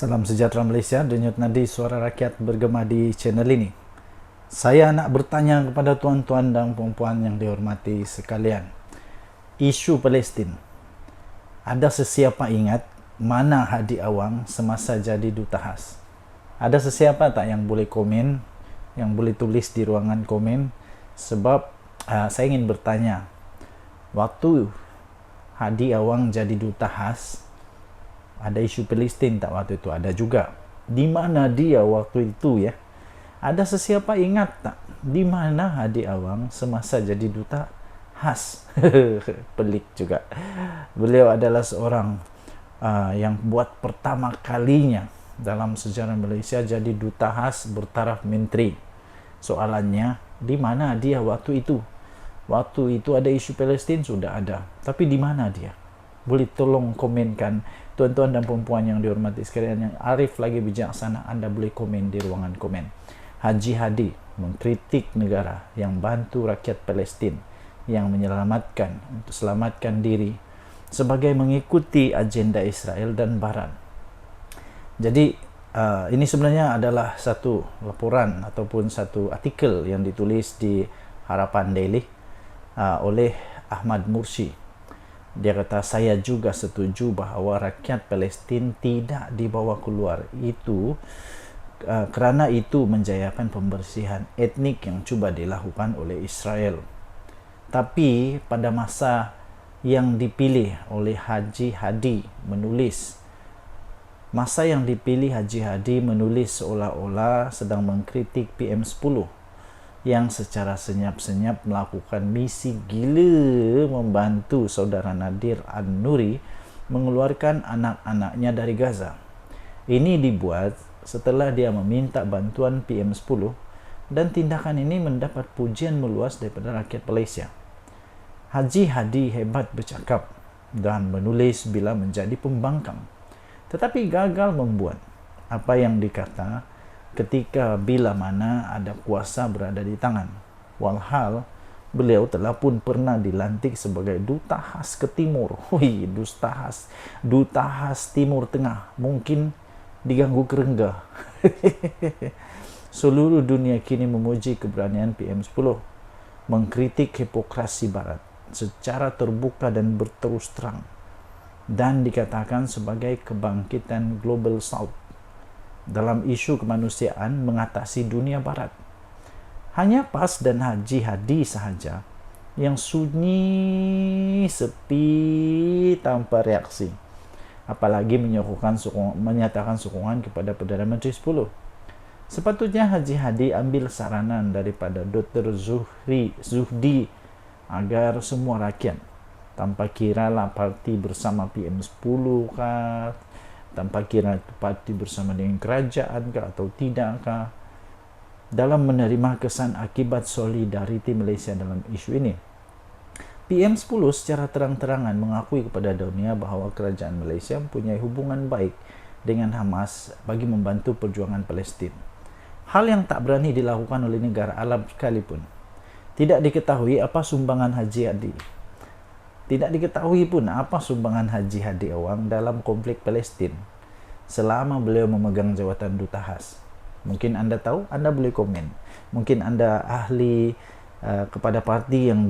Salam sejahtera Malaysia, denyut nadi suara rakyat bergema di channel ini. Saya nak bertanya kepada tuan-tuan dan puan-puan yang dihormati sekalian. Isu Palestin. Ada sesiapa ingat mana Hadi Awang semasa jadi Duta Khas? Ada sesiapa tak yang boleh komen, yang boleh tulis di ruangan komen? Sebab saya ingin bertanya, waktu Hadi Awang jadi Duta Khas, ada isu Palestin tak waktu itu? Ada juga. Di mana dia waktu itu ya? Ada sesiapa ingat tak di mana Hadi Awang semasa jadi Duta Khas? Pelik juga. Beliau adalah seorang yang buat pertama kalinya dalam sejarah Malaysia jadi Duta Khas bertaraf menteri. Soalannya, di mana dia waktu itu? Waktu itu ada isu Palestin sudah ada, tapi di mana dia? Boleh tolong komenkan, tuan-tuan dan puan-puan yang dihormati sekalian, yang arif lagi bijaksana, anda boleh komen di ruangan komen. Haji Hadi mengkritik negara yang bantu rakyat Palestin, yang menyelamatkan, untuk selamatkan diri sebagai mengikuti agenda Israel dan Barat. Jadi ini sebenarnya adalah satu laporan ataupun satu artikel yang ditulis di Harapan Daily oleh Ahmad Mursi. Dia kata, saya juga setuju bahawa rakyat Palestin tidak dibawa keluar. Itu kerana itu menjayakan pembersihan etnik yang cuba dilakukan oleh Israel. Tapi pada masa yang dipilih oleh Haji Hadi menulis, masa yang dipilih Haji Hadi menulis seolah-olah sedang mengkritik PM10 yang secara senyap-senyap melakukan misi gila membantu saudara Nadir An-Nuri mengeluarkan anak-anaknya dari Gaza. Ini dibuat setelah dia meminta bantuan PM10 dan tindakan ini mendapat pujian meluas daripada rakyat Malaysia. Haji Hadi hebat bercakap dan menulis bila menjadi pembangkang, tetapi gagal membuat apa yang dikata ketika bila mana ada kuasa berada di tangan. Walhal beliau telah pun pernah dilantik sebagai Duta Khas ke Timur. Duta Khas Timur Tengah, mungkin diganggu kerengga. Seluruh dunia kini memuji keberanian PM10 mengkritik hipokrasi Barat secara terbuka dan berterus terang, dan dikatakan sebagai kebangkitan Global South dalam isu kemanusiaan mengatasi dunia Barat. Hanya PAS dan Haji Hadi sahaja yang sunyi, sepi, tanpa reaksi, apalagi menyatakan sokongan kepada Perdana Menteri 10. Sepatutnya Haji Hadi ambil saranan daripada Dr. Zuhdi agar semua rakyat, tanpa kira lah parti bersama PM10 kah, tanpa kira parti bersama dengan kerajaan kah atau tidak kah, dalam menerima kesan akibat solidariti Malaysia dalam isu ini. PM10 secara terang-terangan mengakui kepada dunia bahawa kerajaan Malaysia mempunyai hubungan baik dengan Hamas bagi membantu perjuangan Palestin. Hal yang tak berani dilakukan oleh negara Arab sekalipun. Tidak diketahui apa sumbangan Haji Hadi. Tidak diketahui pun apa sumbangan Haji Hadi Awang dalam konflik Palestin selama beliau memegang jawatan Duta Khas. Mungkin anda tahu, anda boleh komen. Mungkin anda ahli kepada parti yang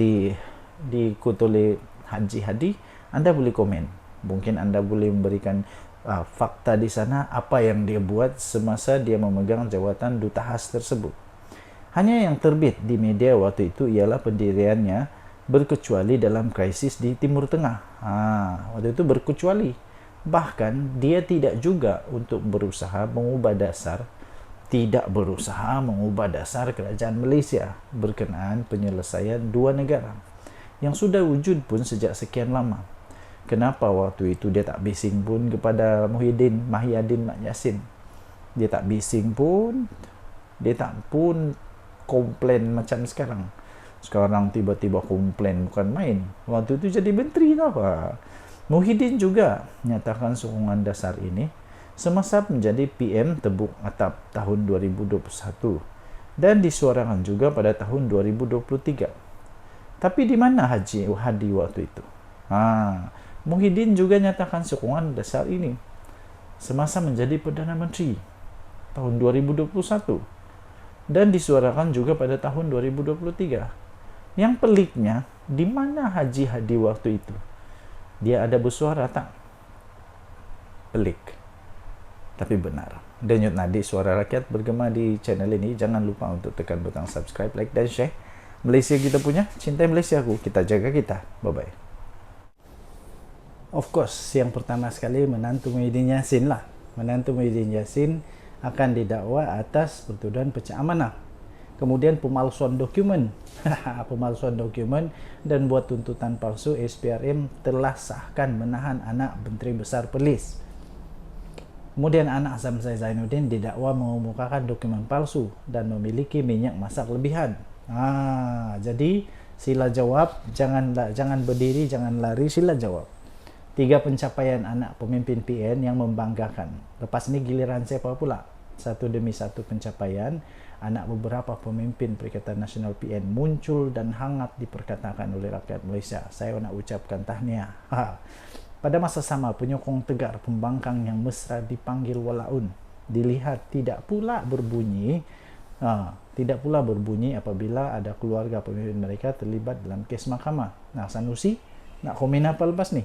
diikut oleh Haji Hadi, anda boleh komen. Mungkin anda boleh memberikan fakta di sana apa yang dia buat semasa dia memegang jawatan Duta Khas tersebut. Hanya yang terbit di media waktu itu ialah pendiriannya berkecuali dalam krisis di Timur Tengah. Waktu itu berkecuali. Bahkan dia tidak juga untuk berusaha mengubah dasar, kerajaan Malaysia berkenaan penyelesaian dua negara yang sudah wujud pun sejak sekian lama. Kenapa waktu itu dia tak bising pun kepada Mahiyadin Mat Yassin? Dia tak bising pun, dia tak pun komplain macam sekarang. Sekarang tiba-tiba komplain bukan main. Waktu itu jadi menteri tau. Muhyiddin juga nyatakan sokongan dasar ini semasa menjadi PM Tebuk Atap tahun 2021 dan disuarakan juga pada tahun 2023. Tapi di mana Haji Hadi waktu itu? Muhyiddin juga nyatakan sokongan dasar ini. semasa menjadi Perdana Menteri tahun 2021 dan disuarakan juga pada tahun 2023. Yang peliknya, di mana Haji Hadi waktu itu? Dia ada bersuara tak? Pelik, tapi benar. Denyut nadi suara rakyat bergema di channel ini. Jangan lupa untuk tekan butang subscribe, like dan share. Malaysia kita punya, cintai Malaysia aku, kita jaga kita. Bye-bye. Of course, yang pertama sekali menantu Muhyiddin Yassin lah. Menantu Muhyiddin Yassin akan didakwa atas pertuduhan pecah amanah. Kemudian pemalsuan dokumen. Pemalsuan dokumen dan buat tuntutan palsu. SPRM telah sahkan menahan anak Menteri Besar Perlis. Kemudian anak Zamzai Zainuddin didakwa mengemukakan dokumen palsu dan memiliki minyak masak lebihan. Jadi sila jawab, jangan berdiri, jangan lari, sila jawab. 3 pencapaian anak pemimpin PN yang membanggakan. Lepas ini giliran siapa pula? Satu demi satu pencapaian anak beberapa pemimpin Perikatan Nasional PN muncul dan hangat diperkatakan oleh rakyat Malaysia. Saya nak ucapkan tahniah. Pada masa sama, penyokong tegar pembangkang yang mesra dipanggil walaun dilihat tidak pula berbunyi apabila ada keluarga pemimpin mereka terlibat dalam kes mahkamah. Sanusi nak komen apa lepas ni?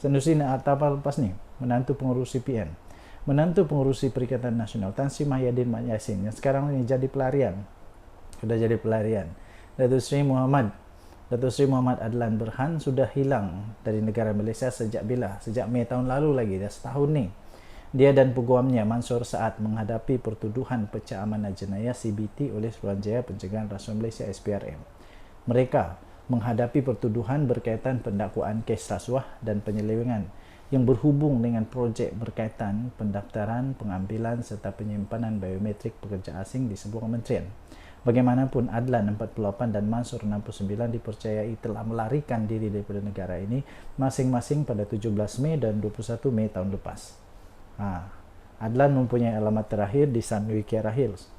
Sanusi nak apa lepas ni? Menantu pengurusi PN, menantu pengurusi Perikatan Nasional Tan Sri Mahyadin Mat Yassin yang sekarang ini jadi pelarian. Sudah jadi pelarian. Datuk Sri Muhammad Adlan Berhan sudah hilang dari negara Malaysia sejak bila? Sejak Mei tahun lalu lagi, dah setahun ni. Dia dan peguamnya Mansur Saad menghadapi pertuduhan pecah amanah jenayah CBT oleh Suruhanjaya Pencegahan Rasuah Malaysia SPRM. Mereka menghadapi pertuduhan berkaitan pendakwaan kes rasuah dan penyelewengan yang berhubung dengan projek berkaitan pendaftaran, pengambilan serta penyimpanan biometrik pekerja asing di sebuah kementerian. Bagaimanapun, Adlan 48 dan Mansur 69 dipercayai telah melarikan diri daripada negara ini masing-masing pada 17 Mei dan 21 Mei tahun lepas. Adlan mempunyai alamat terakhir di Sunway Kiara Hills.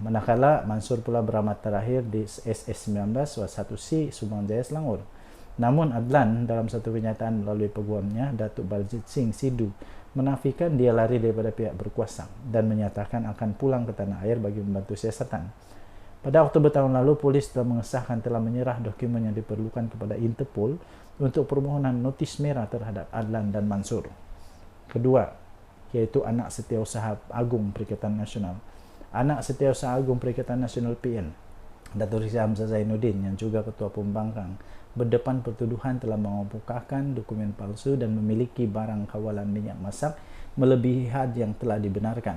Manakala Mansur pula beramat terakhir di SS19 1C Subang Jaya Selangor. Namun Adlan dalam satu kenyataan melalui peguamnya Datuk Baljit Singh Sidhu menafikan dia lari daripada pihak berkuasa dan menyatakan akan pulang ke tanah air bagi membantu siasatan. Pada Oktober tahun lalu, polis telah mengesahkan telah menyerah dokumen yang diperlukan kepada Interpol untuk permohonan notis merah terhadap Adlan dan Mansur. Kedua, iaitu anak Setiausaha Agung Perikatan Nasional. Anak Setiausaha Agung Perikatan Nasional PN, Datuk Sri Hamzah Zainuddin yang juga Ketua Pembangkang, berdepan pertuduhan telah mengemukakan dokumen palsu dan memiliki barang kawalan minyak masak melebihi had yang telah dibenarkan.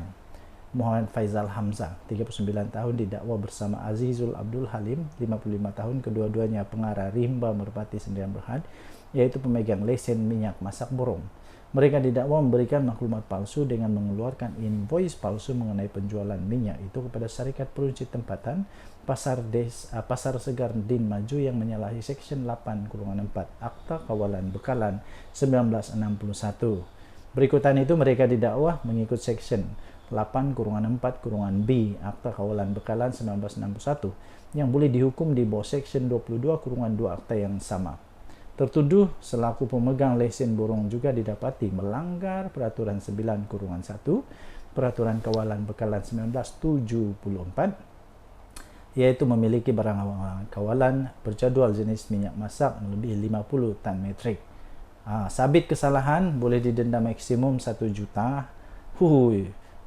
Muhammad Faizal Hamzah, 39 tahun, didakwa bersama Azizul Abdul Halim, 55 tahun, kedua-duanya pengarah Rimba Merpati Sdn Bhd, yaitu pemegang lesen minyak masak Borong. Mereka didakwa memberikan maklumat palsu dengan mengeluarkan invoice palsu mengenai penjualan minyak itu kepada syarikat peruncit tempatan Pasar Segar Din Maju yang menyalahi Seksyen 8-4 Akta Kawalan Bekalan 1961. Berikutan itu mereka didakwa mengikut Seksyen 8-4-B Akta Kawalan Bekalan 1961 yang boleh dihukum di bawah Seksyen 22-2 Akta yang sama. Tertuduh selaku pemegang lesen borong juga didapati melanggar Peraturan 9-1 Peraturan Kawalan Bekalan 1974, yaitu memiliki barang kawalan berjadual jenis minyak masak melebihi 50 tan metrik. Sabit kesalahan boleh didenda maksimum 1 juta.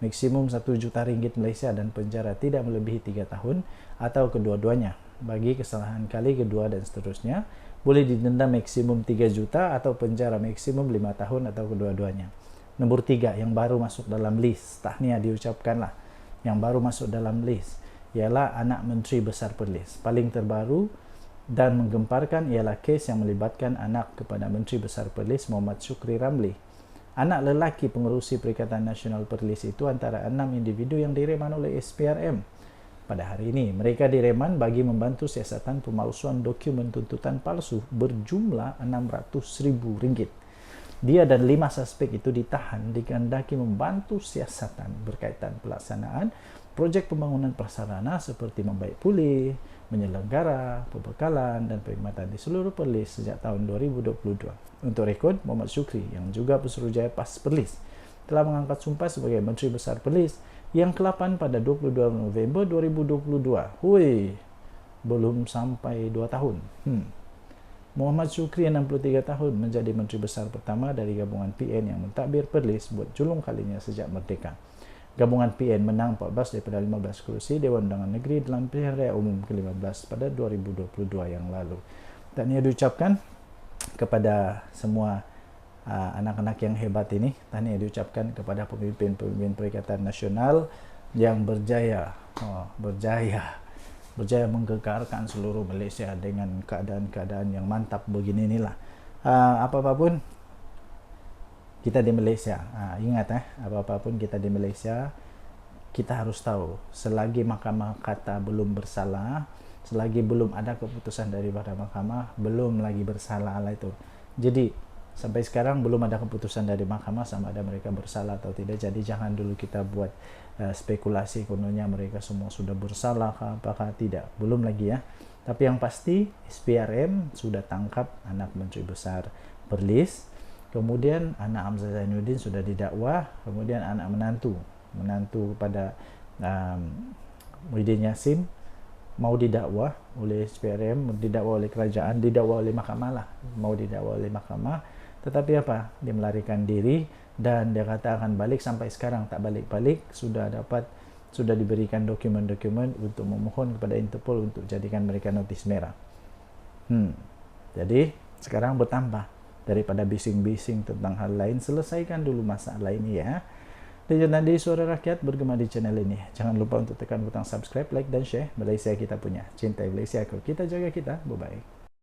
Maksimum 1 juta ringgit Malaysia dan penjara tidak melebihi 3 tahun atau kedua-duanya. Bagi kesalahan kali kedua dan seterusnya, boleh didenda maksimum 3 juta atau penjara maksimum 5 tahun atau kedua-duanya. Nombor 3, yang baru masuk dalam list, tahniah diucapkanlah, yang baru masuk dalam list ialah anak Menteri Besar Perlis. Paling terbaru dan menggemparkan ialah kes yang melibatkan anak kepada Menteri Besar Perlis Muhammad Syukri Ramli. Anak lelaki pengerusi Perikatan Nasional Perlis itu antara 6 individu yang direman oleh SPRM. Pada hari ini, mereka direman bagi membantu siasatan pemalsuan dokumen tuntutan palsu berjumlah RM600,000. Dia dan 5 suspek itu ditahan dikehendaki membantu siasatan berkaitan pelaksanaan projek pembangunan prasarana seperti membaik pulih, menyelenggara, pembekalan dan perkhidmatan di seluruh Perlis sejak tahun 2022. Untuk rekod, Muhammad Syukri yang juga Pesuruhjaya PAS Perlis telah mengangkat sumpah sebagai Menteri Besar Perlis yang ke-8 pada 22 November 2022. Hui, belum sampai 2 tahun. Muhammad Syukri 63 tahun menjadi Menteri Besar pertama dari gabungan PN yang mentadbir Perlis buat julung kalinya sejak merdeka. Gabungan PN menang 14 daripada 15 kerusi Dewan Undangan Negeri dalam pilihan raya umum ke-15 pada 2022 yang lalu. Tahniah diucapkan kepada semua anak-anak yang hebat ini. Tahniah diucapkan kepada pemimpin-pemimpin Perikatan Nasional yang berjaya menggegarkan seluruh Malaysia dengan keadaan-keadaan yang mantap begini inilah. Apa-apapun kita di Malaysia, ingat apa-apapun kita di Malaysia, kita harus tahu selagi mahkamah kata belum bersalah, selagi belum ada keputusan daripada mahkamah, belum lagi bersalah lah itu. Jadi sampai sekarang belum ada keputusan dari mahkamah sama ada mereka bersalah atau tidak. Jadi jangan dulu kita buat spekulasi kononnya mereka semua sudah bersalah apakah tidak, belum lagi ya. Tapi yang pasti SPRM sudah tangkap anak Menteri Besar Perlis, kemudian anak Hamzah Zainuddin sudah didakwa, kemudian anak menantu kepada Muhyiddin Yassin mau didakwa oleh SPRM, didakwa oleh kerajaan, didakwa oleh mahkamah lah, mau didakwa oleh mahkamah. Tetapi apa? Dia melarikan diri dan dia kata akan balik, sampai sekarang tak balik-balik. Sudah diberikan dokumen-dokumen untuk memohon kepada Interpol untuk jadikan mereka notis merah. Jadi sekarang bertambah, daripada bising-bising tentang hal lain, selesaikan dulu masalah ini ya. Denyut Nadi Suara Rakyat bergema di channel ini. Jangan lupa untuk tekan butang subscribe, like dan share. Malaysia kita punya. Cintai Malaysia, kita jaga kita. Bye-bye.